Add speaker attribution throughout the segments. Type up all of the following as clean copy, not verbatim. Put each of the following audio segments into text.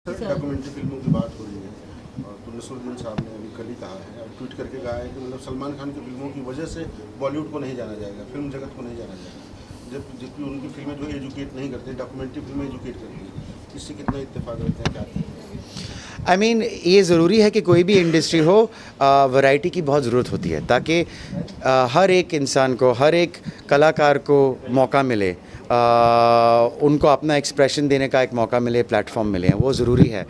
Speaker 1: Documentary फिल्मों की बात हो रही है और तो नसीरुद्दीन साहब ने अभी कल ही कहा है और ट्वीट करके कहा है कि मतलब सलमान खान की फिल्मों की वजह से बॉलीवुड को नहीं जाना जाएगा, फिल्म जगत को नहीं जाना जाएगा, जबकि उनकी फिल्में जो एजुकेट नहीं करती, डॉक्यूमेंट्री फिल्में एजुकेट करती हैं। इससे कितना इत्तेफाक रहते हैं, क्या
Speaker 2: I mean, ये ज़रूरी है कि कोई भी इंडस्ट्री हो, वैरायटी की बहुत ज़रूरत होती है ताकि हर एक इंसान को, हर एक कलाकार को मौका मिले, उनको अपना एक्सप्रेशन देने का एक मौका मिले, प्लेटफॉर्म मिले, वो ज़रूरी है।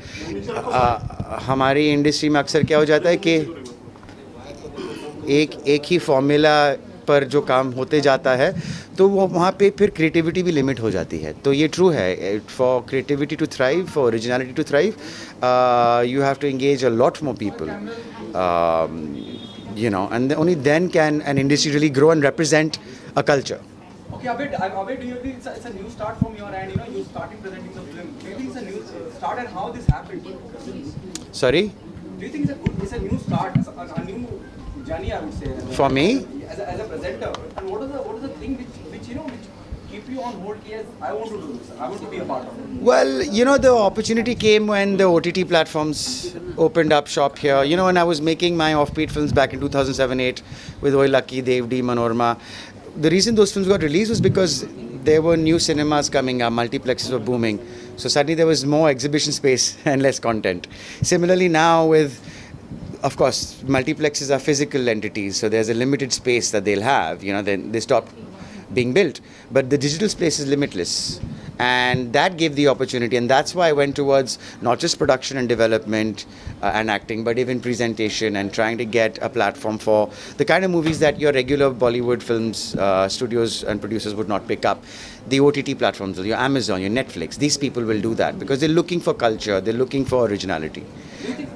Speaker 2: हमारी इंडस्ट्री में अक्सर क्या हो जाता है कि एक ही फॉर्मूला पर जो काम होते जाता है तो वो वहाँ पे फिर क्रिएटिविटी भी लिमिट हो जाती है। तो ये ट्रू है, for creativity to thrive, for originality to thrive, you have to engage a lot more people, you know, and only then can an industry really grow and represent a culture.
Speaker 3: Okay, Abhay, do you think it's a new start from your end? You know, you started presenting the film. Do you think it's a new start and how this happened?
Speaker 2: Sorry?
Speaker 3: Do you think it's a new start, a new journey, I would say?
Speaker 2: For me?
Speaker 3: As a presenter. And what is the thing which you know, which keep you on hold? Yes, I want to do this. I want to be a part of it.
Speaker 2: Well, you know, the opportunity came when the OTT platforms opened up shop here. You know, when I was making my offbeat films back in 2007-8 with Oi Lucky, Devdi, Manorma, the reason those films got released was because there were new cinemas coming up, multiplexes were booming. So suddenly there was more exhibition space and less content. Similarly now with, of course, multiplexes are physical entities, so there's a limited space that they'll have, you know, then they stop being built. But the digital space is limitless. And that gave the opportunity, and that's why I went towards not just production and development and acting, but even presentation and trying to get a platform for the kind of movies that your regular Bollywood films, studios and producers would not pick up. The OTT platforms, your Amazon, your Netflix, these people will do that because they're looking for culture, they're looking for originality.
Speaker 3: Do you think?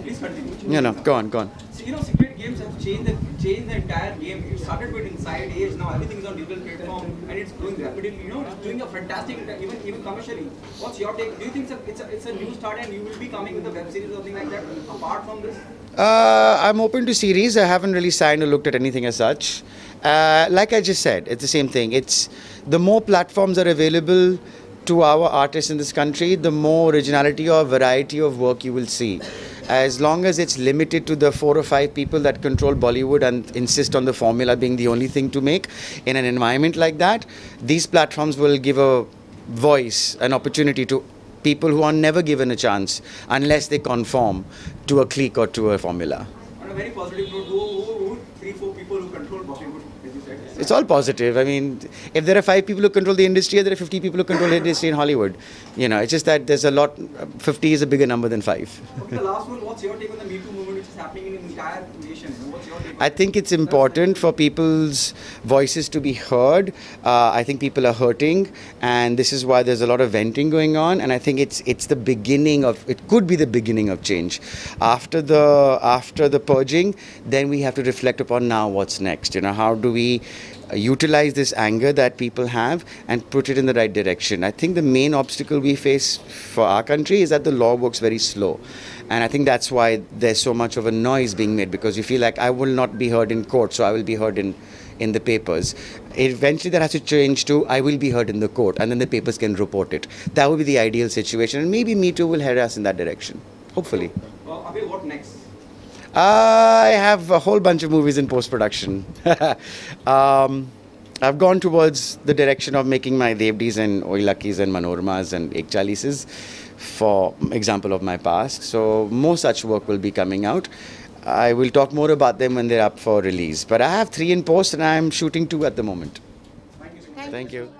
Speaker 3: Please continue.
Speaker 2: You know, go on.
Speaker 3: So, you know, secret games have changed the entire game. It started with Inside Age, now everything is on digital platform and it's growing rapidly. You know, it's doing a fantastic, even commercially. What's your take? Do you think it's a new start and you will be coming with a web series or something like that apart from this?
Speaker 2: I'm open to series. I haven't really signed or looked at anything as such. Like I just said, it's the same thing. It's the more platforms are available to our artists in this country, the more originality or variety of work you will see. As long as it's limited to the 4 or 5 people that control Bollywood and insist on the formula being the only thing to make, in an environment like that, these platforms will give a voice, an opportunity to people who are never given a chance unless they conform to a clique or to a formula.
Speaker 3: On a very positive note, who 3-4 people who control Bollywood, as you said?
Speaker 2: It's all positive. I mean, if there are 5 people who control the industry, there are 50 people who control the industry in Hollywood. You know, it's just that there's a lot. 50 is a bigger number than 5.
Speaker 3: Okay, the last one. What's your take on the Me Too movement, which is happening in the entire nation? What's your take?
Speaker 2: I think it's important for people's voices to be heard. I think people are hurting, and this is why there's a lot of venting going on. And I think it's the beginning of, it could be the beginning of change. After the purging, then we have to reflect upon now what's next. You know, how do we utilize this anger that people have and put it in the right direction. I think the main obstacle we face for our country is that the law works very slow. And I think that's why there's so much of a noise being made, because you feel like I will not be heard in court, so I will be heard in the papers. Eventually that has to change to I will be heard in the court, and then the papers can report it. That would be the ideal situation, and maybe Me Too will head us in that direction, hopefully.
Speaker 3: Abhay, what next?
Speaker 2: I have a whole bunch of movies in post-production. I've gone towards the direction of making my Devdis and Oi Luckys and Manormas and Ek Chalises, for example of my past. So more such work will be coming out. I will talk more about them when they're up for release. But I have 3 in post and I'm shooting 2 at the moment.
Speaker 3: Thank you so much.
Speaker 2: Thank you.